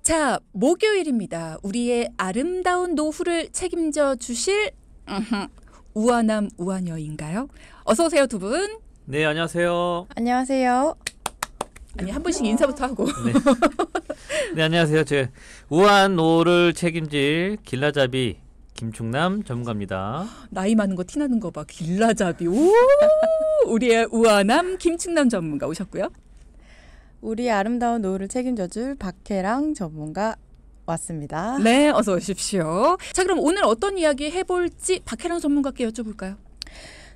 자, 목요일입니다. 우리의 아름다운 노후를 책임져 주실 우아남 우아녀인가요? 어서 오세요, 두 분. 네, 안녕하세요. 안녕하세요. 아니, 한 분씩 인사부터 하고. 네, 네 안녕하세요. 제 우아한 노후를 책임질 길라잡이 김충남 전문가입니다. 나이 많은 거 티나는 거 봐. 길라잡이. 오! 우리의 우아남 김충남 전문가 오셨고요. 우리의 아름다운 노후를 책임져줄 박혜랑 전문가 왔습니다. 네, 어서 오십시오. 자, 그럼 오늘 어떤 이야기 해볼지 박혜랑 전문가께 여쭤볼까요?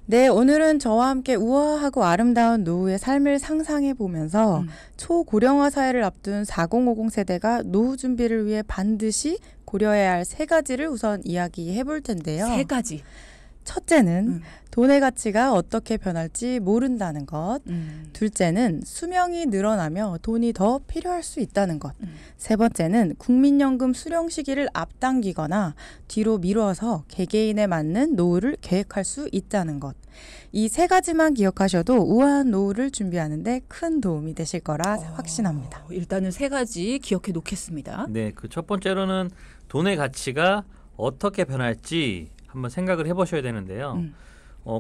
네, 오늘은 저와 함께 우아하고 아름다운 노후의 삶을 상상해 보면서 초고령화 사회를 앞둔 4050 세대가 노후 준비를 위해 반드시 고려해야 할 세 가지를 우선 이야기해 볼 텐데요. 세 가지. 첫째는 돈의 가치가 어떻게 변할지 모른다는 것. 둘째는 수명이 늘어나며 돈이 더 필요할 수 있다는 것. 세 번째는 국민연금 수령 시기를 앞당기거나 뒤로 미뤄서 개개인에 맞는 노후를 계획할 수 있다는 것. 이 세 가지만 기억하셔도 우아한 노후를 준비하는 데 큰 도움이 되실 거라 확신합니다. 일단은 세 가지 기억해 놓겠습니다. 네, 그 첫 번째로는 돈의 가치가 어떻게 변할지 한번 생각을 해보셔야 되는데요.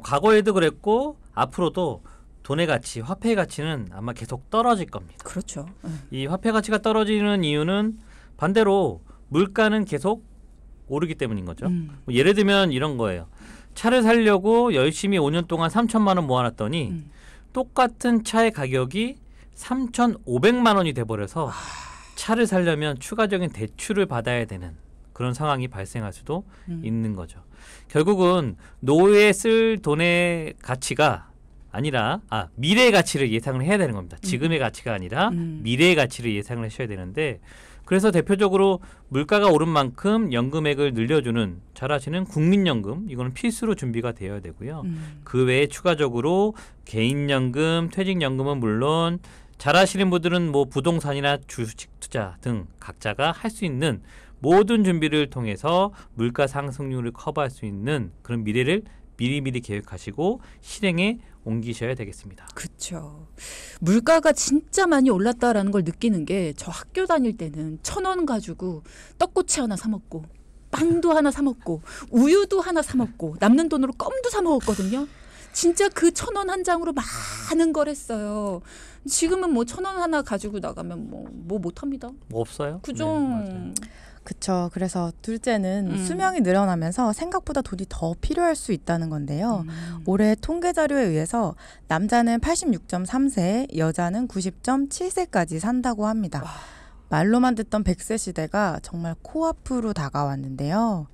과거에도 그랬고 앞으로도 돈의 가치, 화폐의 가치는 아마 계속 떨어질 겁니다. 그렇죠. 이 화폐 가치가 떨어지는 이유는 반대로 물가는 계속 오르기 때문인 거죠. 뭐 예를 들면 이런 거예요. 차를 사려고 열심히 5년 동안 3천만 원 모아놨더니 똑같은 차의 가격이 3,500만 원이 돼버려서 차를 사려면 추가적인 대출을 받아야 되는 그런 상황이 발생할 수도 있는 거죠. 결국은 노후에 쓸 돈의 가치가 아니라 미래의 가치를 예상을 해야 되는 겁니다. 지금의 가치가 아니라 미래의 가치를 예상을 하셔야 되는데, 그래서 대표적으로 물가가 오른 만큼 연금액을 늘려주는 잘 아시는 국민연금, 이거는 필수로 준비가 되어야 되고요. 그 외에 추가적으로 개인연금, 퇴직연금은 물론 잘 아시는 분들은 뭐 부동산이나 주식 투자 등 각자가 할 수 있는 모든 준비를 통해서 물가 상승률을 커버할 수 있는 그런 미래를 미리미리 계획하시고 실행에 옮기셔야 되겠습니다. 그렇죠. 물가가 진짜 많이 올랐다라는 걸 느끼는 게, 저 학교 다닐 때는 1,000원 가지고 떡꼬치 하나 사 먹고 빵도 하나 사 먹고 우유도 하나 사 먹고 남는 돈으로 껌도 사 먹었거든요. 진짜 그 1,000원 한 장으로 많은 걸 했어요. 지금은 뭐 1,000원 하나 가지고 나가면 뭐 못합니다. 뭐 없어요? 그죠. 네, 맞아요. 그쵸. 그래서 둘째는 수명이 늘어나면서 생각보다 돈이 더 필요할 수 있다는 건데요. 올해 통계 자료에 의해서 남자는 86.3세, 여자는 90.7세까지 산다고 합니다. 말로만 듣던 100세 시대가 정말 코앞으로 다가왔는데요.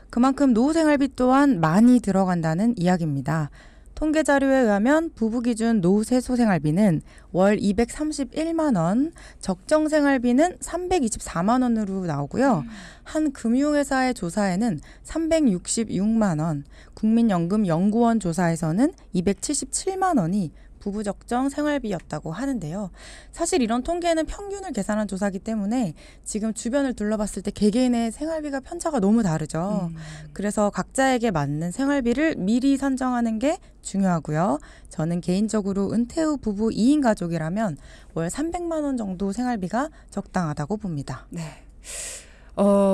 그만큼 노후 생활비 또한 많이 들어간다는 이야기입니다. 통계 자료에 의하면 부부 기준 노후 세수 생활비는 월 231만 원, 적정 생활비는 324만 원으로 나오고요. 한 금융회사의 조사에는 366만 원, 국민연금연구원 조사에서는 277만 원이 부부 적정 생활비였다고 하는데요. 사실 이런 통계는 평균을 계산한 조사이기 때문에 지금 주변을 둘러봤을 때 개개인의 생활비가 편차가 너무 다르죠. 그래서 각자에게 맞는 생활비를 미리 선정하는 게 중요하고요. 저는 개인적으로 은퇴 후 부부 2인 가족이라면 월 300만 원 정도 생활비가 적당하다고 봅니다. 네.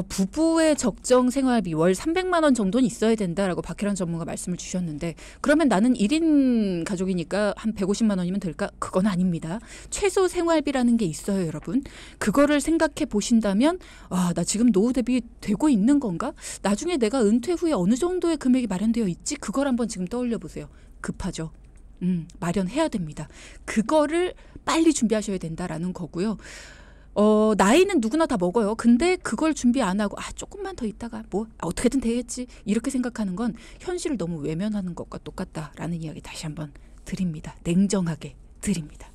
부부의 적정 생활비 월 300만 원 정도는 있어야 된다라고 박혜란 전문가 말씀을 주셨는데, 그러면 나는 1인 가족이니까 한 150만 원이면 될까? 그건 아닙니다. 최소 생활비라는 게 있어요, 여러분. 그거를 생각해 보신다면 나 지금 노후 대비 되고 있는 건가? 나중에 내가 은퇴 후에 어느 정도의 금액이 마련되어 있지? 그걸 한번 지금 떠올려 보세요. 급하죠. 마련해야 됩니다. 그거를 빨리 준비하셔야 된다라는 거고요. 나이는 누구나 다 먹어요. 근데 그걸 준비 안 하고 조금만 더 있다가 어떻게든 되겠지 이렇게 생각하는 건 현실을 너무 외면하는 것과 똑같다라는 이야기 다시 한번 드립니다. 냉정하게 드립니다.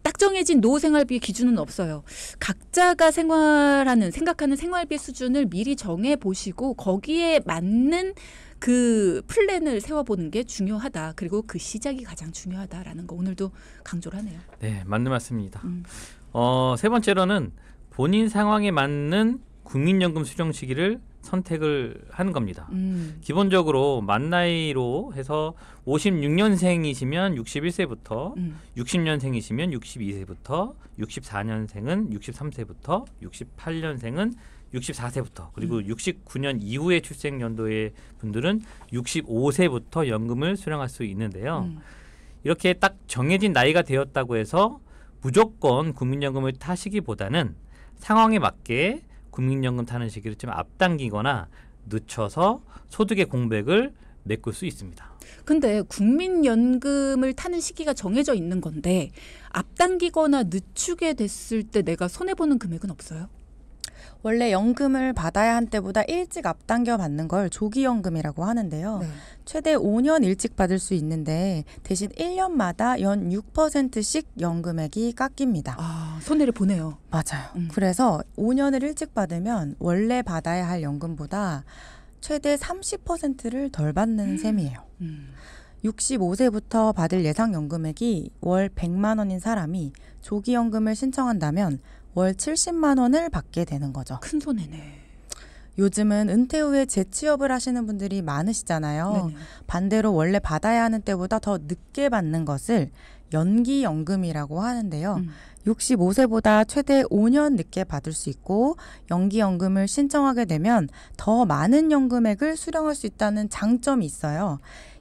딱 정해진 노후 생활비 기준은 없어요. 각자가 생각하는 생활비 수준을 미리 정해 보시고 거기에 맞는 그 플랜을 세워보는 게 중요하다. 그리고 그 시작이 가장 중요하다라는 거 오늘도 강조를 하네요. 네, 맞는 말씀입니다. 세 번째로는 본인 상황에 맞는 국민연금 수령 시기를 선택을 하는 겁니다. 기본적으로 만 나이로 해서 56년생이시면 61세부터 60년생이시면 62세부터 64년생은 63세부터 68년생은 64세부터 그리고 69년 이후에 출생 연도의 분들은 65세부터 연금을 수령할 수 있는데요. 이렇게 딱 정해진 나이가 되었다고 해서 무조건 국민연금을 타시기보다는 상황에 맞게 국민연금 타는 시기를 좀 앞당기거나 늦춰서 소득의 공백을 메꿀 수 있습니다. 근데 국민연금을 타는 시기가 정해져 있는 건데 앞당기거나 늦추게 됐을 때 내가 손해보는 금액은 없어요? 원래 연금을 받아야 한 때보다 일찍 앞당겨 받는 걸 조기연금이라고 하는데요. 네. 최대 5년 일찍 받을 수 있는데 대신 1년마다 연 6%씩 연금액이 깎입니다. 아, 손해를 보네요. 맞아요. 그래서 5년을 일찍 받으면 원래 받아야 할 연금보다 최대 30%를 덜 받는 셈이에요. 65세부터 받을 예상 연금액이 월 100만 원인 사람이 조기연금을 신청한다면 월 70만 원을 받게 되는 거죠. 큰 손해네. 요즘은 은퇴 후에 재취업을 하시는 분들이 많으시잖아요. 네네. 반대로 원래 받아야 하는 때보다 더 늦게 받는 것을 연기연금이라고 하는데요. 65세보다 최대 5년 늦게 받을 수 있고 연기연금을 신청하게 되면 더 많은 연금액을 수령할 수 있다는 장점이 있어요.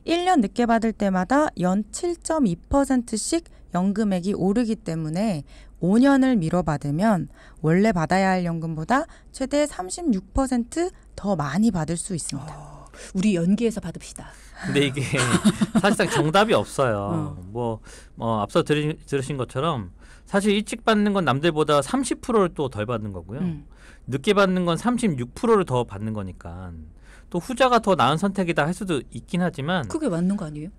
1년 늦게 받을 때마다 연 7.2%씩 연금액이 오르기 때문에 5년을 미뤄받으면 원래 받아야 할 연금보다 최대 36% 많이 받을 수 있습니다. 우리 연기해서 받읍시다. 근데 이게 사실상 정답이 없어요. 앞서 들으신 것처럼 사실 일찍 받는 건 남들보다 30%를 또 덜 받는 거고요. 늦게 받는 건 36%를 더 받는 거니까 또 후자가 더 나은 선택이다 할 수도 있긴 하지만 그게 맞는 거 아니에요?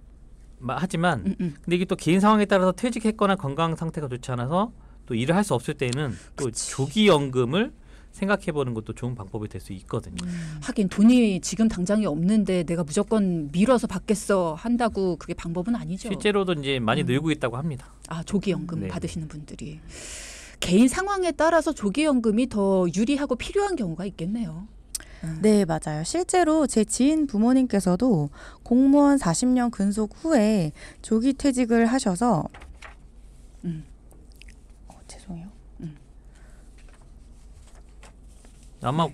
근데 이게 또 개인 상황에 따라서 퇴직했거나 건강 상태가 좋지 않아서 또 일을 할 수 없을 때는 또 조기연금을 생각해보는 것도 좋은 방법이 될 수 있거든요. 하긴 돈이 지금 당장에 없는데 내가 무조건 미뤄서 받겠어 한다고 그게 방법은 아니죠. 실제로도 이제 많이 늘고 있다고 합니다. 아, 조기연금 네. 받으시는 분들이. 개인 상황에 따라서 조기연금이 더 유리하고 필요한 경우가 있겠네요. 네, 맞아요. 실제로 제 지인 부모님께서도 공무원 40년 근속 후에 조기 퇴직을 하셔서 죄송해요. 아마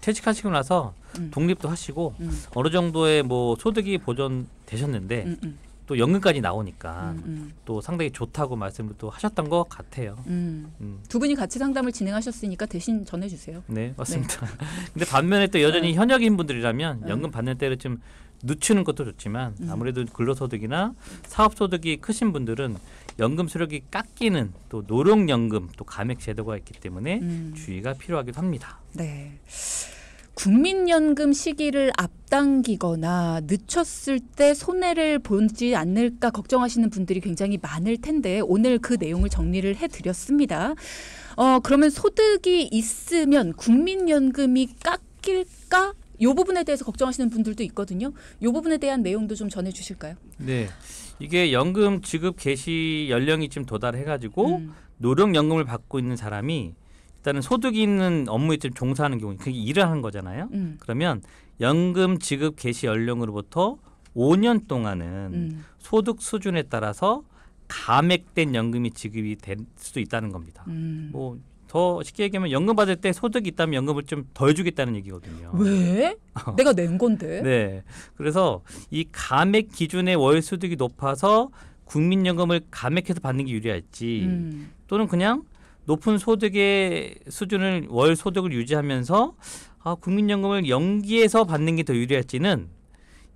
퇴직하시고 나서 독립도 하시고 어느 정도의 소득이 보존되셨는데 또 연금까지 나오니까 또 상당히 좋다고 말씀을 또 하셨던 것 같아요. 두 분이 같이 상담을 진행하셨으니까 대신 전해주세요. 네, 맞습니다. 근데 반면에 또 여전히 현역인 분들이라면 연금 받는 때를 좀 늦추는 것도 좋지만 아무래도 근로소득이나 사업소득이 크신 분들은 연금 수령이 깎이는 또 노령연금 또 감액 제도가 있기 때문에 주의가 필요하기도 합니다. 네. 국민연금 시기를 앞당기거나 늦췄을 때 손해를 보지 않을까 걱정하시는 분들이 굉장히 많을 텐데 오늘 그 내용을 정리를 해드렸습니다. 그러면 소득이 있으면 국민연금이 깎일까? 이 부분에 대해서 걱정하시는 분들도 있거든요. 이 부분에 대한 내용도 좀 전해주실까요? 네, 이게 연금 지급 개시 연령이 좀 도달해가지고 노령연금을 받고 있는 사람이 일단은 소득이 있는 업무에 좀 종사하는 경우, 그게 일을 하는 거잖아요. 그러면 연금 지급 개시 연령으로부터 5년 동안은 소득 수준에 따라서 감액된 연금이 지급이 될 수도 있다는 겁니다. 더 쉽게 얘기하면 연금 받을 때 소득이 있다면 연금을 좀 더 주겠다는 얘기거든요. 왜? 내가 낸 건데. 네. 그래서 이 감액 기준의 월 소득이 높아서 국민연금을 감액해서 받는 게 유리할지 또는 그냥 높은 소득의 수준을 월 소득을 유지하면서 국민연금을 연기해서 받는 게 더 유리할지는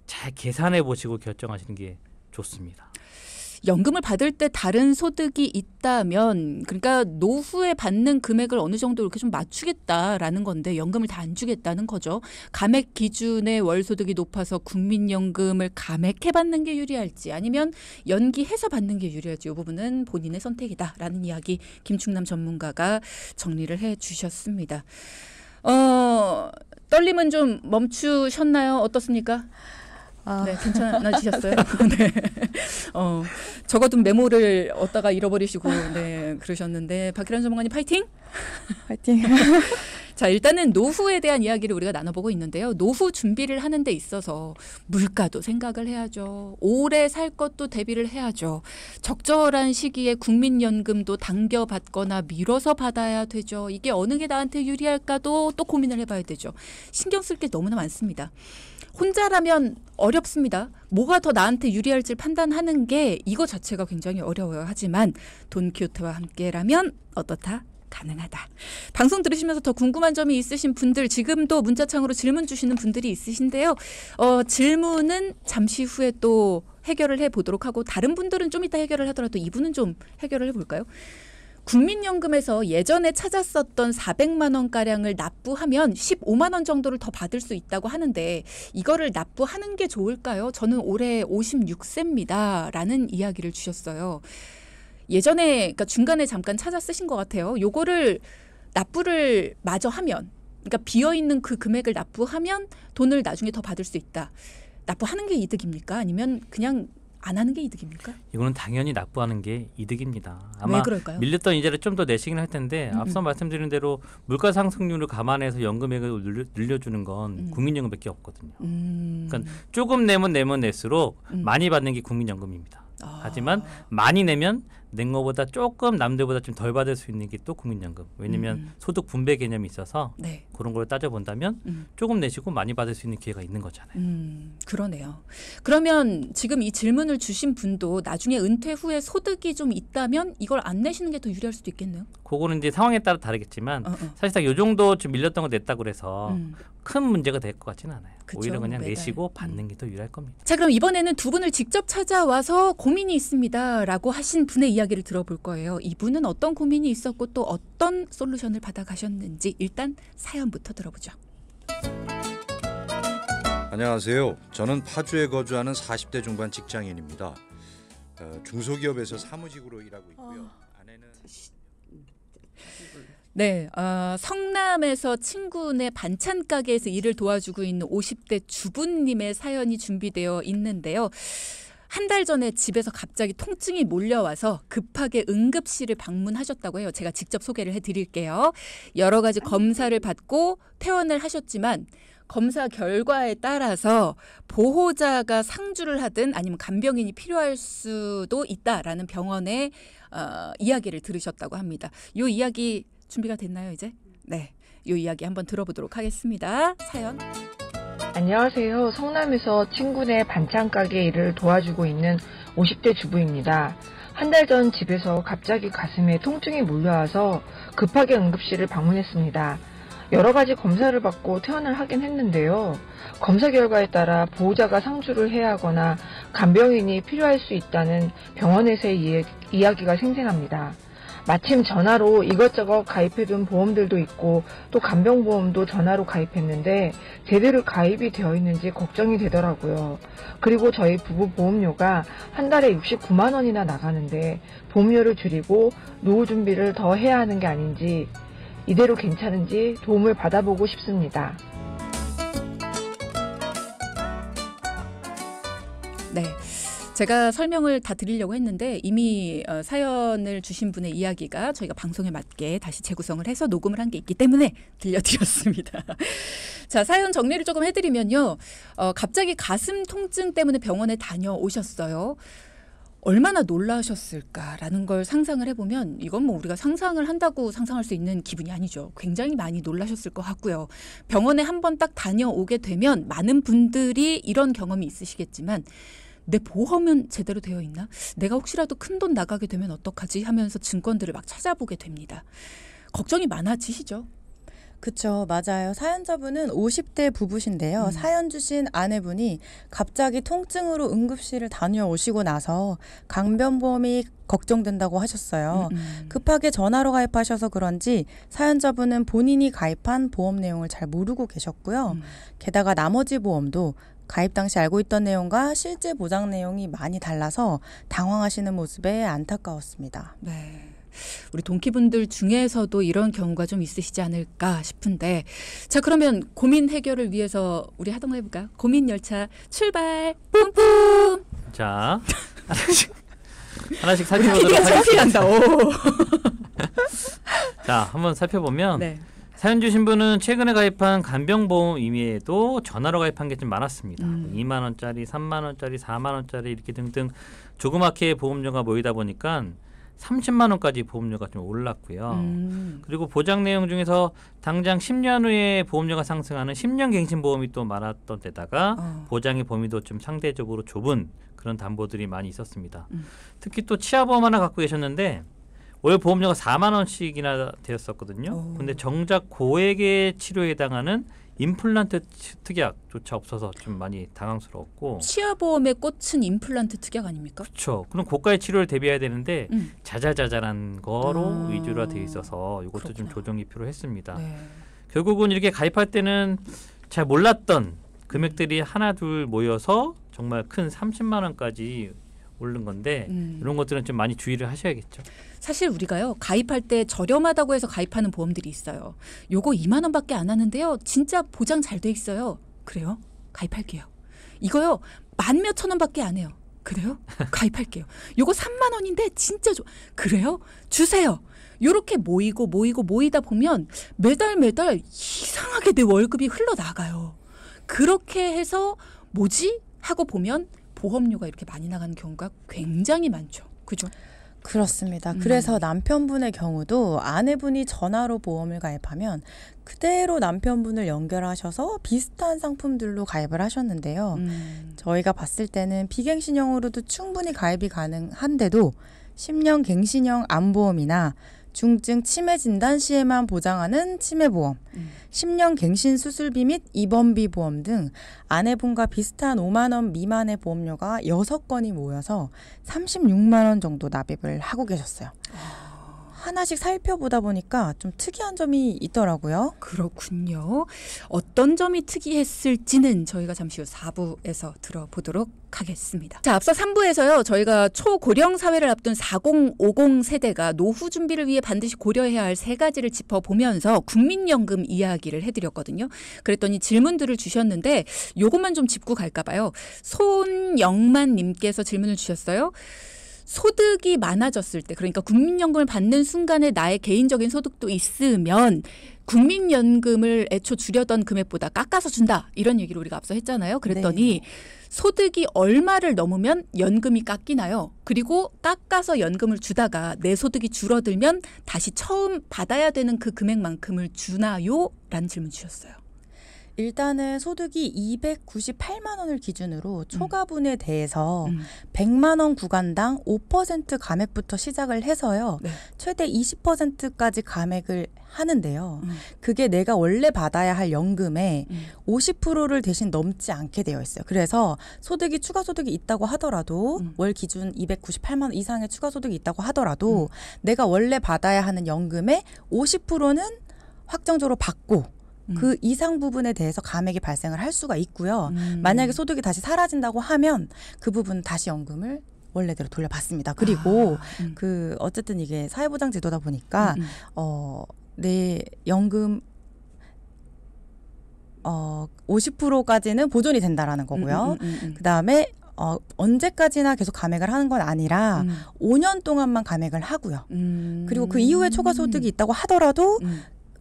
잘 계산해 보시고 결정하시는 게 좋습니다. 연금을 받을 때 다른 소득이 있다면 그러니까 노후에 받는 금액을 어느 정도 이렇게 좀 맞추겠다라는 건데 연금을 다 안 주겠다는 거죠. 감액 기준의 월 소득이 높아서 국민연금을 감액해 받는 게 유리할지 아니면 연기해서 받는 게 유리할지 이 부분은 본인의 선택이다라는 이야기 김충남 전문가가 정리를 해 주셨습니다. 떨림은 좀 멈추셨나요? 어떻습니까? 네, 괜찮아지셨어요? 네. 적어둔 메모를 얻다가 잃어버리시고, 네, 그러셨는데, 박희란 전문가님 파이팅! 파이팅! 자, 일단은 노후에 대한 이야기를 우리가 나눠보고 있는데요. 노후 준비를 하는 데 있어서 물가도 생각을 해야죠. 오래 살 것도 대비를 해야죠. 적절한 시기에 국민연금도 당겨받거나 미뤄서 받아야 되죠. 이게 어느 게 나한테 유리할까도 또 고민을 해봐야 되죠. 신경 쓸 게 너무나 많습니다. 혼자라면 어렵습니다. 뭐가 더 나한테 유리할지 판단하는 게 이거 자체가 굉장히 어려워요. 하지만 돈키호테와 함께라면 어떻다? 가능하다. 방송 들으시면서 더 궁금한 점이 있으신 분들 지금도 문자창으로 질문 주시는 분들이 있으신데요. 질문은 잠시 후에 또 해결을 해보도록 하고 다른 분들은 좀 이따 해결을 하더라도 이분은 좀 해결을 해볼까요? 국민연금에서 예전에 찾았었던 400만 원가량을 납부하면 15만 원 정도를 더 받을 수 있다고 하는데 이거를 납부하는 게 좋을까요? 저는 올해 56세입니다. 라는 이야기를 주셨어요. 예전에 그러니까 중간에 잠깐 찾아 쓰신 것 같아요. 요거를 납부를 마저 하면 그러니까 비어있는 그 금액을 납부하면 돈을 나중에 더 받을 수 있다. 납부하는 게 이득입니까? 아니면 그냥 안 하는 게 이득입니까? 이거는 당연히 납부하는 게 이득입니다. 아마 왜 그럴까요? 밀렸던 이자를 좀 더 내시긴 할 텐데 앞서 말씀드린 대로 물가 상승률을 감안해서 연금액을 늘려주는 건 국민연금밖에 없거든요. 그러니까 조금 내면 낼수록 많이 받는 게 국민연금입니다. 하지만 많이 내면 낸 거보다 조금 남들보다 좀 덜 받을 수 있는 게 또 국민연금. 왜냐하면 소득 분배 개념이 있어서 네. 그런 걸 따져본다면 조금 내시고 많이 받을 수 있는 기회가 있는 거잖아요. 그러네요. 그러면 지금 이 질문을 주신 분도 나중에 은퇴 후에 소득이 좀 있다면 이걸 안 내시는 게 더 유리할 수도 있겠네요. 그거는 이제 상황에 따라 다르겠지만 사실상 요 정도 좀 밀렸던 거 냈다고 그래서 큰 문제가 될 것 같지는 않아요. 그쵸, 오히려 그냥 매달. 내시고 받는 게 더 유리할 겁니다. 자, 그럼 이번에는 두 분을 직접 찾아와서 고민이 있습니다라고 하신 분의 이야기를 들어볼 거예요. 이분은 어떤 고민이 있었고 또 어떤 솔루션을 받아가셨는지 일단 사연부터 들어보죠. 안녕하세요. 저는 파주에 거주하는 40대 중반 직장인입니다. 중소기업에서 사무직으로 일하고 있고요. 아내는 네, 성남에서 친구네 반찬 가게에서 일을 도와주고 있는 50대 주부님의 사연이 준비되어 있는데요. 한 달 전에 집에서 갑자기 통증이 몰려와서 급하게 응급실을 방문하셨다고 해요. 제가 직접 소개를 해드릴게요. 여러 가지 검사를 받고 퇴원을 하셨지만 검사 결과에 따라서 보호자가 상주를 하든 아니면 간병인이 필요할 수도 있다라는 병원의 이야기를 들으셨다고 합니다. 이 이야기 준비가 됐나요, 이제? 네, 이 이야기 한번 들어보도록 하겠습니다. 사연. 안녕하세요. 성남에서 친구네 반찬 가게 일을 도와주고 있는 50대 주부입니다. 한 달 전 집에서 갑자기 가슴에 통증이 몰려와서 급하게 응급실을 방문했습니다. 여러 가지 검사를 받고 퇴원을 하긴 했는데요. 검사 결과에 따라 보호자가 상주를 해야 하거나 간병인이 필요할 수 있다는 병원에서의 이야기가 생생합니다. 마침 전화로 이것저것 가입해둔 보험들도 있고 또 간병보험도 전화로 가입했는데 제대로 가입이 되어 있는지 걱정이 되더라고요. 그리고 저희 부부 보험료가 한 달에 69만 원이나 나가는데 보험료를 줄이고 노후 준비를 더 해야 하는 게 아닌지 이대로 괜찮은지 도움을 받아보고 싶습니다. 네. 제가 설명을 다 드리려고 했는데 이미 사연을 주신 분의 이야기가 저희가 방송에 맞게 다시 재구성을 해서 녹음을 한 게 있기 때문에 들려드렸습니다. 자, 사연 정리를 조금 해드리면요. 갑자기 가슴 통증 때문에 병원에 다녀오셨어요. 얼마나 놀라셨을까라는 걸 상상을 해보면 이건 뭐 우리가 상상을 한다고 상상할 수 있는 기분이 아니죠. 굉장히 많이 놀라셨을 것 같고요. 병원에 한번 딱 다녀오게 되면 많은 분들이 이런 경험이 있으시겠지만 내 보험은 제대로 되어 있나? 내가 혹시라도 큰돈 나가게 되면 어떡하지? 하면서 증권들을 막 찾아보게 됩니다. 걱정이 많아지시죠? 그쵸, 맞아요. 사연자분은 50대 부부신데요. 사연 주신 아내분이 갑자기 통증으로 응급실을 다녀오시고 나서 강변보험이 걱정된다고 하셨어요. 급하게 전화로 가입하셔서 그런지 사연자분은 본인이 가입한 보험 내용을 잘 모르고 계셨고요. 게다가 나머지 보험도 가입 당시 알고 있던 내용과 실제 보장 내용이 많이 달라서 당황하시는 모습에 안타까웠습니다. 네. 우리 동키분들 중에서도 이런 경우가 좀 있으시지 않을까 싶은데 자, 그러면 고민 해결을 위해서 우리 하던 거 해볼까요? 고민 열차 출발 뿜뿜. 자, 하나씩 살펴보도록 PD가 하겠습니다. 한다. 오. 자, 한번 살펴보면 네. 사연 주신 분은 최근에 가입한 간병보험 이외에도 전화로 가입한 게 좀 많았습니다. 2만 원짜리, 3만 원짜리, 4만 원짜리 이렇게 등등 조그맣게 보험료가 모이다 보니까 30만 원까지 보험료가 좀 올랐고요. 그리고 보장 내용 중에서 당장 10년 후에 보험료가 상승하는 10년 갱신보험이 또 많았던 데다가 보장의 범위도 좀 상대적으로 좁은 그런 담보들이 많이 있었습니다. 특히 또 치아보험 하나 갖고 계셨는데 월 보험료가 4만 원씩이나 되었었거든요. 근데 정작 고액의 치료에 해당하는 임플란트 특약조차 없어서 좀 많이 당황스러웠고. 치아보험의 꽃은 임플란트 특약 아닙니까? 그렇죠. 그럼 고가의 치료를 대비해야 되는데 자잘자잘한 거로 위주로 되어 있어서 이것도 그렇구나. 좀 조정이 필요했습니다. 네. 결국은 이렇게 가입할 때는 잘 몰랐던 금액들이 하나 둘 모여서 정말 큰 30만 원까지 오른 건데 이런 것들은 좀 많이 주의를 하셔야겠죠. 사실 우리가요 가입할 때 저렴하다고 해서 가입하는 보험들이 있어요. 요거 2만 원밖에 안 하는데요. 진짜 보장 잘 돼 있어요. 그래요? 가입할게요. 이거요 10,000몇 원밖에 안 해요. 그래요? 가입할게요. 요거 3만 원인데 진짜 그래요? 주세요. 요렇게 모이다 보면 매달 이상하게 내 월급이 흘러나가요. 그렇게 해서 뭐지? 하고 보면 보험료가 이렇게 많이 나가는 경우가 굉장히 많죠. 그죠? 그렇습니다. 그래서 남편분의 경우도 아내분이 전화로 보험을 가입하면 그대로 남편분을 연결하셔서 비슷한 상품들로 가입을 하셨는데요. 저희가 봤을 때는 비갱신형으로도 충분히 가입이 가능한데도 10년 갱신형 암보험이나 중증 치매 진단 시에만 보장하는 치매보험, 10년 갱신 수술비 및 입원비 보험 등 아내분과 비슷한 5만 원 미만의 보험료가 6건이 모여서 36만 원 정도 납입을 하고 계셨어요. 하나씩 살펴보다 보니까 좀 특이한 점이 있더라고요. 그렇군요. 어떤 점이 특이했을지는 저희가 잠시 후 4부에서 들어보도록 하겠습니다. 자, 앞서 3부에서요. 저희가 초고령 사회를 앞둔 4050 세대가 노후 준비를 위해 반드시 고려해야 할 3가지를 짚어보면서 국민연금 이야기를 해드렸거든요. 그랬더니 질문들을 주셨는데 요것만 좀 짚고 갈까 봐요. 손영만 님께서 질문을 주셨어요. 소득이 많아졌을 때, 그러니까 국민연금을 받는 순간에 나의 개인적인 소득도 있으면 국민연금을 애초 주려던 금액보다 깎아서 준다. 이런 얘기를 우리가 앞서 했잖아요. 그랬더니 소득이 얼마를 넘으면 연금이 깎이나요? 그리고 깎아서 연금을 주다가 내 소득이 줄어들면 다시 처음 받아야 되는 그 금액만큼을 주나요? 라는 질문 주셨어요. 일단은 소득이 298만 원을 기준으로 초과분에 대해서 100만 원 구간당 5% 감액부터 시작을 해서요. 네. 최대 20%까지 감액을 하는데요. 그게 내가 원래 받아야 할 연금의 50%를 대신 넘지 않게 되어 있어요. 그래서 소득이 추가 소득이 있다고 하더라도 월 기준 298만 원 이상의 추가 소득이 있다고 하더라도 내가 원래 받아야 하는 연금의 50%는 확정적으로 받고 그 이상 부분에 대해서 감액이 발생을 할 수가 있고요. 만약에 소득이 다시 사라진다고 하면 그 부분 다시 연금을 원래대로 돌려받습니다. 그리고 그 어쨌든 이게 사회보장 제도다 보니까 내 연금 50%까지는 보존이 된다라는 거고요. 그다음에 언제까지나 계속 감액을 하는 건 아니라 5년 동안만 감액을 하고요. 그리고 그 이후에 초과 소득이 있다고 하더라도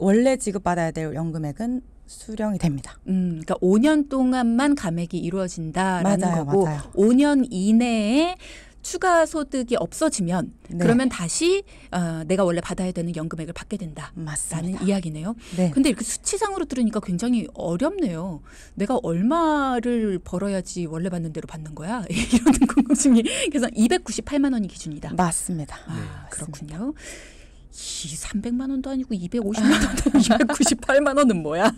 원래 지급받아야 될 연금액은 수령이 됩니다. 그러니까 5년 동안만 감액이 이루어진다라는 맞아요, 거고 맞아요. 5년 이내에 추가 소득이 없어지면 네. 그러면 다시 내가 원래 받아야 되는 연금액을 받게 된다라는 맞습니다. 이야기네요. 네. 근데 이렇게 수치상으로 들으니까 굉장히 어렵네요. 내가 얼마를 벌어야지 원래 받는 대로 받는 거야? 이런 궁금증이. 그래서 298만 원이 기준이다. 맞습니다. 그렇군요. 이 300만 원도 아니고 250만 원도 298만 원은 뭐야?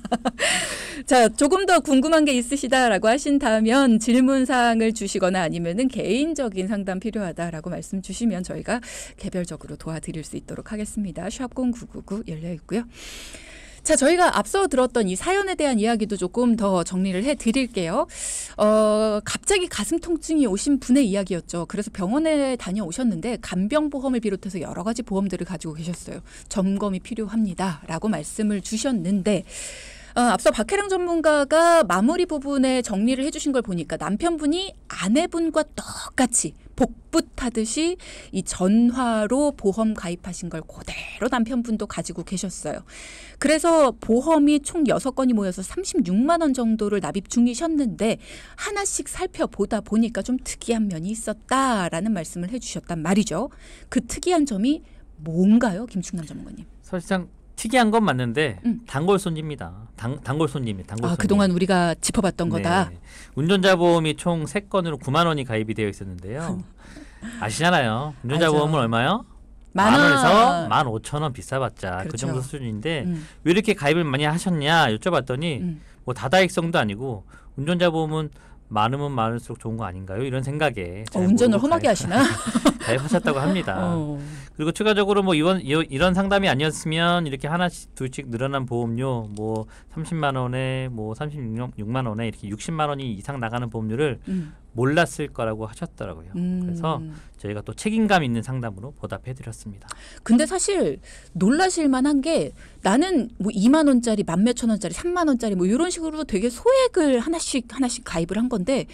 자, 조금 더 궁금한 게 있으시다라고 하신다면 질문사항을 주시거나 아니면은 개인적인 상담 필요하다라고 말씀 주시면 저희가 개별적으로 도와드릴 수 있도록 하겠습니다. 샵0999 열려 있고요. 자, 저희가 앞서 들었던 이 사연에 대한 이야기도 조금 더 정리를 해드릴게요. 갑자기 가슴 통증이 오신 분의 이야기였죠. 그래서 병원에 다녀오셨는데 간병보험을 비롯해서 여러 가지 보험들을 가지고 계셨어요. 점검이 필요합니다라고 말씀을 주셨는데 앞서 박혜랑 전문가가 마무리 부분에 정리를 해주신 걸 보니까 남편분이 아내분과 똑같이 복붙하듯이 이 전화로 보험 가입하신 걸 그대로 남편분도 가지고 계셨어요. 그래서 보험이 총 6건이 모여서 36만 원 정도를 납입 중이셨는데 하나씩 살펴보다 보니까 좀 특이한 면이 있었다라는 말씀을 해주셨단 말이죠. 그 특이한 점이 뭔가요, 김충남 전문가님? 사실상 특이한 건 맞는데 단골 손님입니다. 단골 손님. 그동안 우리가 짚어봤던 거다. 운전자 보험이 총 3건으로 9만 원이 가입이 되어 있었는데요. 아시잖아요. 운전자 알죠. 보험은 얼마요? 10,000원. 15,000원 비싸봤자 그렇죠. 그 정도 수준인데 왜 이렇게 가입을 많이 하셨냐 여쭤봤더니 뭐 다다익성도 아니고 운전자 보험은 많으면 많을수록 좋은 거 아닌가요? 이런 생각에 운전을 험하게 하시나? 가입하셨다고 합니다. 그리고 추가적으로 뭐 이런 상담이 아니었으면 이렇게 하나씩 둘씩 늘어난 보험료 뭐 30만 원에 뭐 36만 원에 이렇게 60만 원이 이상 나가는 보험료를 몰랐을 거라고 하셨더라고요. 그래서 저희가 또 책임감 있는 상담으로 보답해드렸습니다. 근데 사실 놀라실 만한 게 나는 뭐 2만 원짜리, 만 몇천 원짜리, 3만 원짜리 뭐 이런 식으로 되게 소액을 하나씩 가입을 한 건데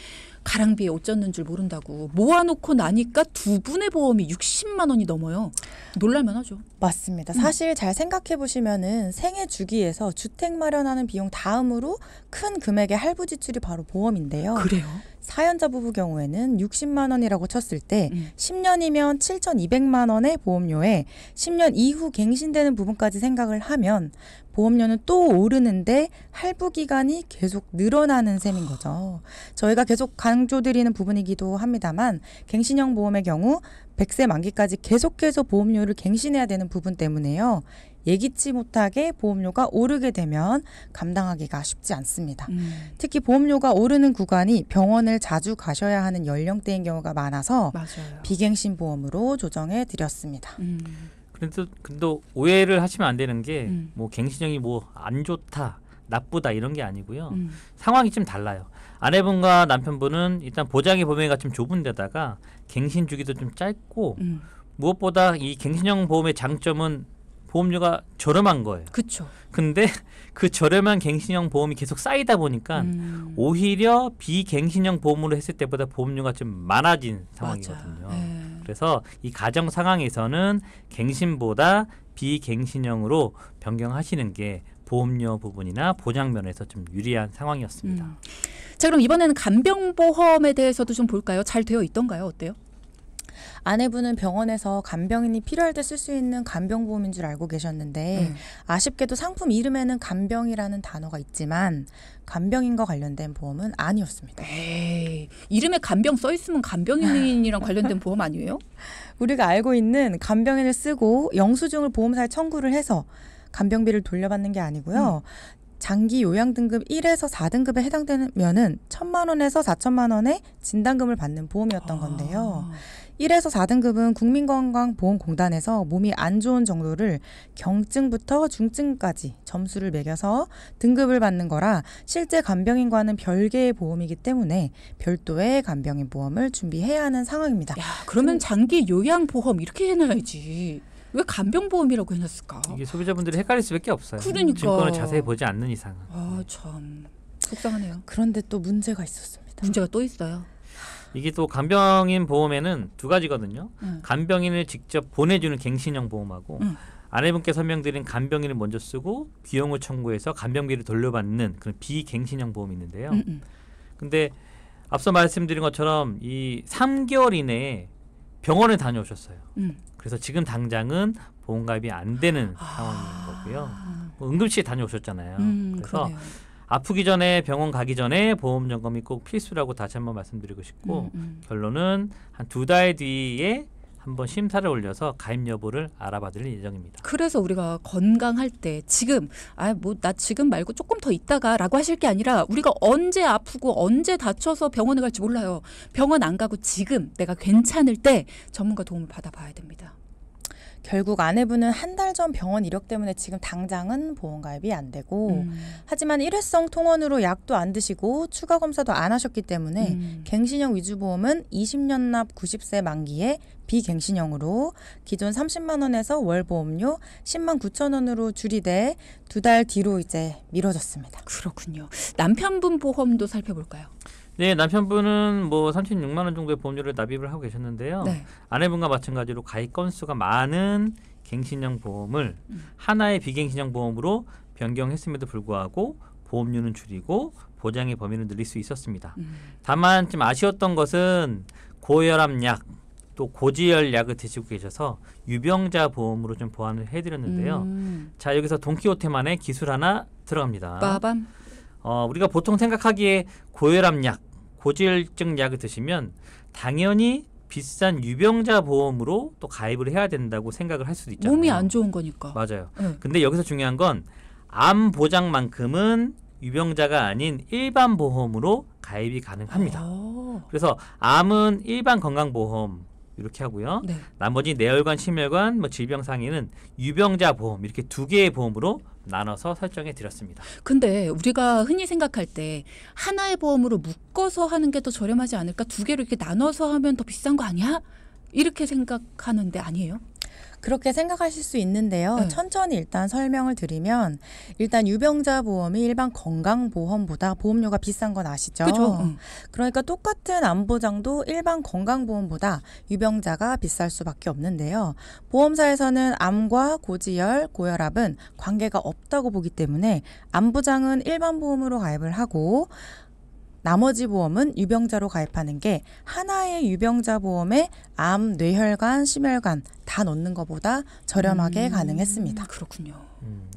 가랑비에 옷 젖는 줄 모른다고 모아놓고 나니까 두 분의 보험이 60만 원이 넘어요. 놀랄만하죠. 맞습니다. 사실 잘 생각해 보시면은 생애 주기에서 주택 마련하는 비용 다음으로 큰 금액의 할부 지출이 바로 보험인데요. 그래요? 사연자 부부 경우에는 60만 원이라고 쳤을 때 10년이면 7,200만 원의 보험료에 10년 이후 갱신되는 부분까지 생각을 하면 보험료는 또 오르는데 할부 기간이 계속 늘어나는 셈인 거죠. 저희가 계속 강조드리는 부분이기도 합니다만 갱신형 보험의 경우 100세 만기까지 계속해서 보험료를 갱신해야 되는 부분 때문에요. 예기치 못하게 보험료가 오르게 되면 감당하기가 쉽지 않습니다. 특히 보험료가 오르는 구간이 병원을 자주 가셔야 하는 연령대인 경우가 많아서 맞아요. 비갱신 보험으로 조정해 드렸습니다. 근데 오해를 하시면 안 되는 게 뭐 갱신형이 뭐 안 좋다, 나쁘다 이런 게 아니고요. 상황이 좀 달라요. 아내분과 남편분은 일단 보장의 범위가 좀 좁은 데다가 갱신 주기도 좀 짧고 무엇보다 이 갱신형 보험의 장점은 보험료가 저렴한 거예요. 그렇죠. 근데 그 저렴한 갱신형 보험이 계속 쌓이다 보니까 오히려 비갱신형 보험으로 했을 때보다 보험료가 좀 많아진 상황이거든요. 그래서 이 가정 상황에서는 갱신보다 비갱신형으로 변경하시는 게 보험료 부분이나 보장 면에서 좀 유리한 상황이었습니다. 자, 그럼 이번에는 간병보험에 대해서도 좀 볼까요? 잘 되어 있던가요? 어때요? 아내분은 병원에서 간병인이 필요할 때 쓸 수 있는 간병보험인 줄 알고 계셨는데 아쉽게도 상품 이름에는 간병이라는 단어가 있지만 간병인과 관련된 보험은 아니었습니다. 에이, 이름에 간병 써 있으면 간병인이랑 관련된 보험 아니에요? 우리가 알고 있는 간병인을 쓰고 영수증을 보험사에 청구를 해서 간병비를 돌려받는 게 아니고요. 장기 요양 등급 1에서 4등급에 해당되면은 1,000만 원에서 4천만 원의 진단금을 받는 보험이었던 건데요. 1에서 4등급은 국민건강보험공단에서 몸이 안 좋은 정도를 경증부터 중증까지 점수를 매겨서 등급을 받는 거라 실제 간병인과는 별개의 보험이기 때문에 별도의 간병인 보험을 준비해야 하는 상황입니다. 야, 그러면 장기 요양보험 이렇게 해놔야지. 왜 간병보험이라고 해놨을까? 이게 소비자분들이 헷갈릴 수밖에 없어요. 그러니까. 증권을 자세히 보지 않는 이상은. 아, 참 속상하네요. 그런데 또 문제가 있었습니다. 문제가 또 있어요. 이게 또 간병인 보험에는 두 가지거든요. 간병인을 직접 보내주는 갱신형 보험하고 아내분께 설명드린 간병인을 먼저 쓰고 비용을 청구해서 간병비를 돌려받는 그런 비갱신형 보험이 있는데요. 근데 앞서 말씀드린 것처럼 이 3개월 이내에 병원에 다녀오셨어요. 그래서 지금 당장은 보험 가입이 안 되는 상황인 거고요. 뭐 응급실에 다녀오셨잖아요. 그래서 그러네요. 아프기 전에 병원 가기 전에 보험 점검이 꼭 필수라고 다시 한번 말씀드리고 싶고 결론은 한 2달 뒤에 한번 심사를 올려서 가입 여부를 알아봐드릴 예정입니다. 그래서 우리가 건강할 때 지금 나 지금 말고 조금 더 있다가라고 하실 게 아니라 우리가 언제 아프고 언제 다쳐서 병원에 갈지 몰라요. 병원 안 가고 지금 내가 괜찮을 때 전문가 도움을 받아봐야 됩니다. 결국 아내분은 한 달 전 병원 이력 때문에 지금 당장은 보험 가입이 안 되고 하지만 일회성 통원으로 약도 안 드시고 추가 검사도 안 하셨기 때문에 갱신형 위주보험은 20년 납 90세 만기에 비갱신형으로 기존 30만 원에서 월 보험료 10만 9천 원으로 줄이되 2달 뒤로 이제 미뤄졌습니다. 그렇군요. 남편분 보험도 살펴볼까요? 네, 남편분은 뭐 36만 원 정도의 보험료를 납입을 하고 계셨는데요. 네. 아내분과 마찬가지로 가입 건수가 많은 갱신형 보험을 하나의 비갱신형 보험으로 변경했음에도 불구하고 보험료는 줄이고 보장의 범위를 늘릴 수 있었습니다. 다만 좀 아쉬웠던 것은 고혈압약 또 고지혈 약을 드시고 계셔서 유병자 보험으로 좀 보완을 해드렸는데요. 자, 여기서 돈키호테만의 기술 하나 들어갑니다. 빠밤. 우리가 보통 생각하기에 고혈압약, 고지혈증 약을 드시면 당연히 비싼 유병자 보험으로 또 가입을 해야 된다고 생각을 할 수도 있잖아요. 몸이 안 좋은 거니까. 맞아요. 네. 근데 여기서 중요한 건 암 보장만큼은 유병자가 아닌 일반 보험으로 가입이 가능합니다. 그래서 암은 일반 건강보험 이렇게 하고요. 네. 나머지 뇌혈관, 심혈관, 뭐 질병 상해는 유병자 보험 이렇게 두 개의 보험으로 나눠서 설정해 드렸습니다. 근데 우리가 흔히 생각할 때 하나의 보험으로 묶어서 하는 게 더 저렴하지 않을까? 두 개로 이렇게 나눠서 하면 더 비싼 거 아니야? 이렇게 생각하는데 아니에요? 그렇게 생각하실 수 있는데요. 네. 천천히 일단 설명을 드리면 일단 유병자 보험이 일반 건강보험보다 보험료가 비싼 건 아시죠? 그죠? 그러니까 똑같은 암보장도 일반 건강보험보다 유병자가 비쌀 수밖에 없는데요. 보험사에서는 암과 고지혈, 고혈압은 관계가 없다고 보기 때문에 암보장은 일반 보험으로 가입을 하고 나머지 보험은 유병자로 가입하는 게 하나의 유병자 보험에 암, 뇌혈관, 심혈관 다 넣는 것보다 저렴하게 가능했습니다. 그렇군요.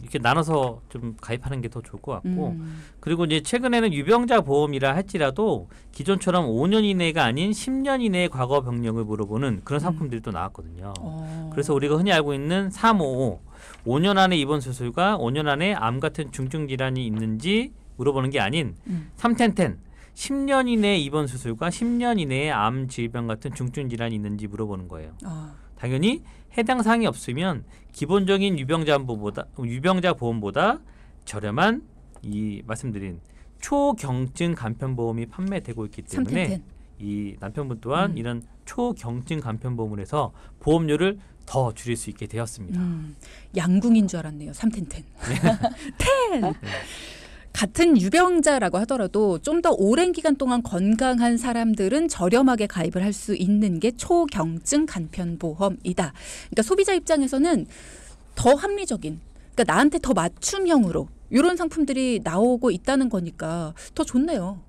이렇게 나눠서 좀 가입하는 게 더 좋을 것 같고 그리고 이제 최근에는 유병자 보험이라 할지라도 기존처럼 5년 이내가 아닌 10년 이내의 과거 병력을 물어보는 그런 상품들이 또 나왔거든요. 그래서 우리가 흔히 알고 있는 355 5년 안에 입원 수술과 5년 안에 암 같은 중증 질환이 있는지 물어보는 게 아닌 310 10년 이내에 입원 수술과 10년 이내에 암 질병 같은 중증 질환이 있는지 물어보는 거예요. 당연히 해당 사항이 없으면 기본적인 유병자 보험보다 저렴한 이 말씀드린 초경증 간편보험이 판매되고 있기 때문에 310. 이 남편분 또한 이런 초경증 간편보험을 해서 보험료를 더 줄일 수 있게 되었습니다. 양궁인 줄 알았네요. 310. 10. 같은 유병자라고 하더라도 좀 더 오랜 기간 동안 건강한 사람들은 저렴하게 가입을 할 수 있는 게 초경증 간편보험이다. 그러니까 소비자 입장에서는 더 합리적인, 그러니까 나한테 더 맞춤형으로 이런 상품들이 나오고 있다는 거니까 더 좋네요.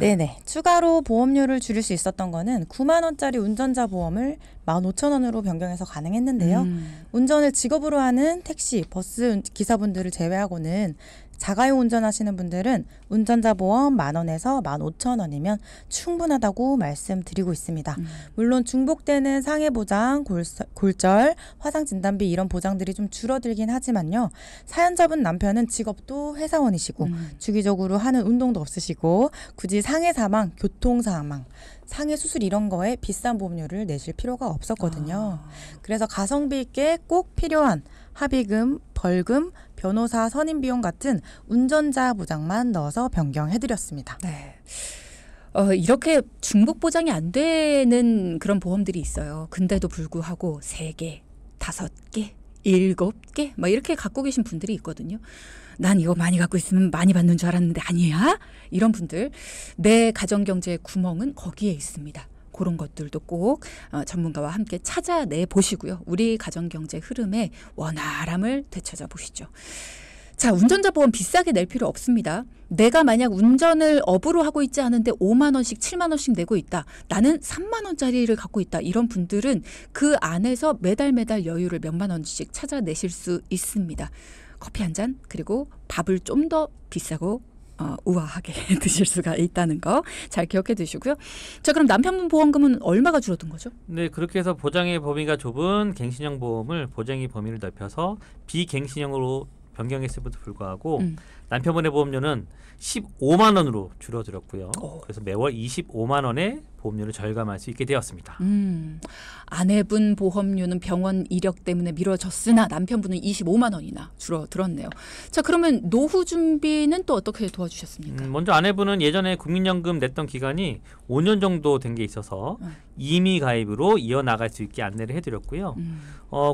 네네. 추가로 보험료를 줄일 수 있었던 거는 9만 원짜리 운전자 보험을 15,000원으로 변경해서 가능했는데요. 운전을 직업으로 하는 택시, 버스 기사분들을 제외하고는 자가용 운전하시는 분들은 운전자 보험 10,000원에서 15,000원이면 충분하다고 말씀드리고 있습니다. 물론 중복되는 상해 보장, 골절, 화상 진단비 이런 보장들이 좀 줄어들긴 하지만요. 사연자분 남편은 직업도 회사원이시고 주기적으로 하는 운동도 없으시고 굳이 상해 사망, 교통 사망, 상해 수술 이런 거에 비싼 보험료를 내실 필요가 없었거든요. 그래서 가성비 있게 꼭 필요한 합의금, 벌금, 변호사 선임 비용 같은 운전자 보장만 넣어서 변경해드렸습니다. 네. 이렇게 중복 보장이 안 되는 그런 보험들이 있어요. 근데도 불구하고 3개, 5개, 7개 막 이렇게 갖고 계신 분들이 있거든요. 난 이거 많이 갖고 있으면 많이 받는 줄 알았는데 아니야? 이런 분들, 내 가정경제의 구멍은 거기에 있습니다. 그런 것들도 꼭 전문가와 함께 찾아내 보시고요. 우리 가정경제 흐름의 원활함을 되찾아 보시죠. 자, 운전자 보험 비싸게 낼 필요 없습니다. 내가 만약 운전을 업으로 하고 있지 않은데 5만 원씩 7만 원씩 내고 있다. 나는 3만 원짜리를 갖고 있다. 이런 분들은 그 안에서 매달 여유를 몇만 원씩 찾아내실 수 있습니다. 커피 한 잔 그리고 밥을 좀 더 비싸고 우아하게 드실 수가 있다는 거 잘 기억해 두시고요. 자, 그럼 남편분 보험금은 얼마가 줄어든 거죠? 네, 그렇게 해서 보장의 범위가 좁은 갱신형 보험을 보장의 범위를 넓혀서 비갱신형으로 변경했음에도 불구하고 남편분의 보험료는 15만 원으로 줄어들었고요. 그래서 매월 25만 원의 보험료를 절감할 수 있게 되었습니다. 아내분 보험료는 병원 이력 때문에 미뤄졌으나 남편분은 25만 원이나 줄어들었네요. 자, 그러면 노후 준비는 또 어떻게 도와주셨습니까? 먼저 아내분은 예전에 국민연금 냈던 기간이 5년 정도 된 게 있어서 임의 가입으로 이어나갈 수 있게 안내를 해드렸고요.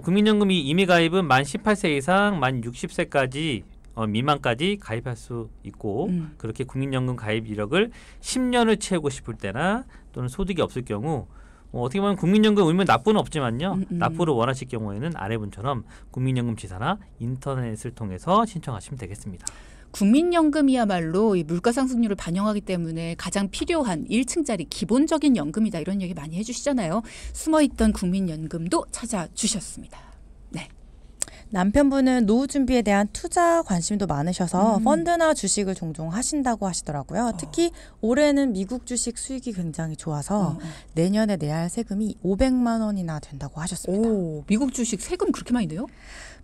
국민연금이 임의 가입은 만 18세 이상 만 60세까지 미만까지 가입할 수 있고 그렇게 국민연금 가입 이력을 10년을 채우고 싶을 때나 또는 소득이 없을 경우 어떻게 보면 국민연금 의무는 납부는 없지만요. 납부를 원하실 경우에는 아내분처럼 국민연금 지사나 인터넷을 통해서 신청하시면 되겠습니다. 국민연금이야말로 이 물가 상승률을 반영하기 때문에 가장 필요한 1층짜리 기본적인 연금이다 이런 얘기 많이 해주시잖아요. 숨어있던 국민연금도 찾아주셨습니다. 네. 남편분은 노후 준비에 대한 투자 관심도 많으셔서 펀드나 주식을 종종 하신다고 하시더라고요. 특히 올해는 미국 주식 수익이 굉장히 좋아서 내년에 내야 할 세금이 500만 원이나 된다고 하셨습니다. 오, 미국 주식 세금 그렇게 많이 내요?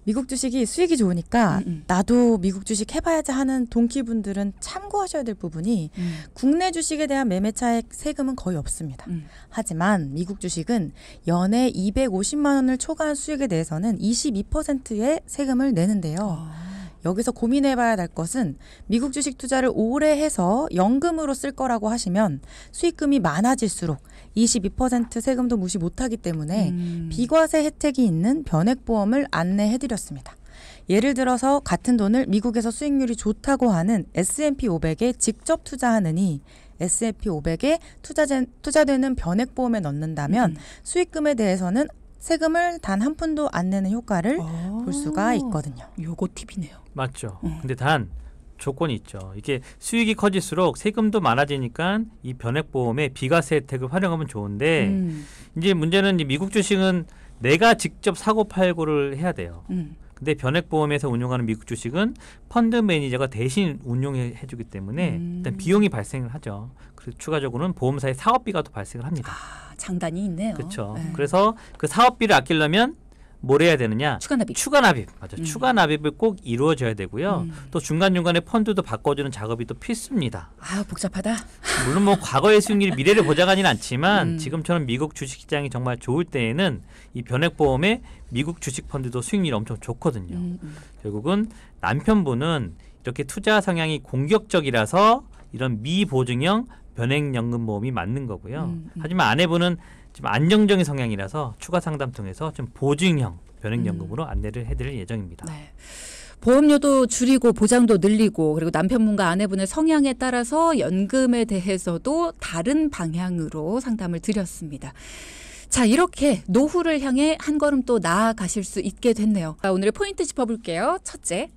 미국 주식이 수익이 좋으니까 나도 미국 주식 해봐야지 하는 동기분들은 참고하셔야 될 부분이 국내 주식에 대한 매매차익 세금은 거의 없습니다. 하지만 미국 주식은 연에 250만 원을 초과한 수익에 대해서는 22%의 세금을 내는데요. 여기서 고민해봐야 할 것은 미국 주식 투자를 오래 해서 연금으로 쓸 거라고 하시면 수익금이 많아질수록 22% 세금도 무시 못하기 때문에 비과세 혜택이 있는 변액보험을 안내해드렸습니다. 예를 들어서 같은 돈을 미국에서 수익률이 좋다고 하는 S&P 500에 직접 투자하느니 S&P 500에 투자되는 변액보험에 넣는다면 수익금에 대해서는 세금을 단 한 푼도 안 내는 효과를 볼 수가 있거든요. 요거 팁이네요. 맞죠. 근데 단 조건이 있죠. 이게 수익이 커질수록 세금도 많아지니까 이 변액보험의 비과세 혜택을 활용하면 좋은데 이제 문제는 이 미국 주식은 내가 직접 사고 팔고를 해야 돼요. 근데 변액보험에서 운용하는 미국 주식은 펀드 매니저가 대신 운용해 주기 때문에 일단 비용이 발생을 하죠. 그리고 추가적으로는 보험사의 사업비가 또 발생을 합니다. 장단이 있네요. 그렇죠. 네. 그래서 그 사업비를 아끼려면 뭘 해야 되느냐? 추가 납입. 추가 납입. 맞아. 추가 납입을 꼭 이루어져야 되고요. 또 중간중간에 펀드도 바꿔주는 작업이 또 필수입니다. 아, 복잡하다. 물론 뭐 과거의 수익률이 미래를 보장하지는 않지만 지금처럼 미국 주식시장이 정말 좋을 때에는 이 변액보험의 미국 주식 펀드도 수익률이 엄청 좋거든요. 결국은 남편분은 이렇게 투자 성향이 공격적이라서 이런 미보증형 변액연금보험이 맞는 거고요. 하지만 아내분은 좀 안정적인 성향이라서 추가 상담 통해서 좀 보증형 변액연금으로 안내를 해드릴 예정입니다. 네. 보험료도 줄이고 보장도 늘리고 그리고 남편분과 아내분의 성향에 따라서 연금에 대해서도 다른 방향으로 상담을 드렸습니다. 자, 이렇게 노후를 향해 한 걸음 또 나아가실 수 있게 됐네요. 자, 오늘의 포인트 짚어볼게요. 첫째.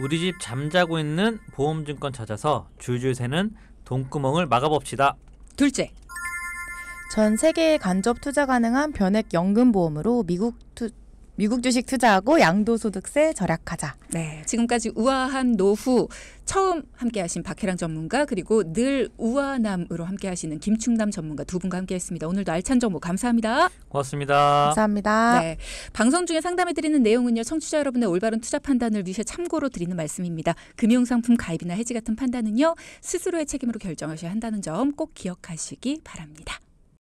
우리 집 잠자고 있는 보험증권 찾아서 줄줄 새는 돈구멍을 막아봅시다. 둘째. 전 세계에 간접 투자 가능한 변액 연금보험으로 미국 주식 투자하고 양도소득세 절약하자. 네, 지금까지 우아한 노후 처음 함께하신 박혜랑 전문가 그리고 늘 우아남으로 함께하시는 김충남 전문가 두 분과 함께했습니다. 오늘도 알찬 정보 감사합니다. 고맙습니다. 감사합니다. 네, 방송 중에 상담해드리는 내용은요. 청취자 여러분의 올바른 투자 판단을 위해 참고로 드리는 말씀입니다. 금융상품 가입이나 해지 같은 판단은요. 스스로의 책임으로 결정하셔야 한다는 점 꼭 기억하시기 바랍니다.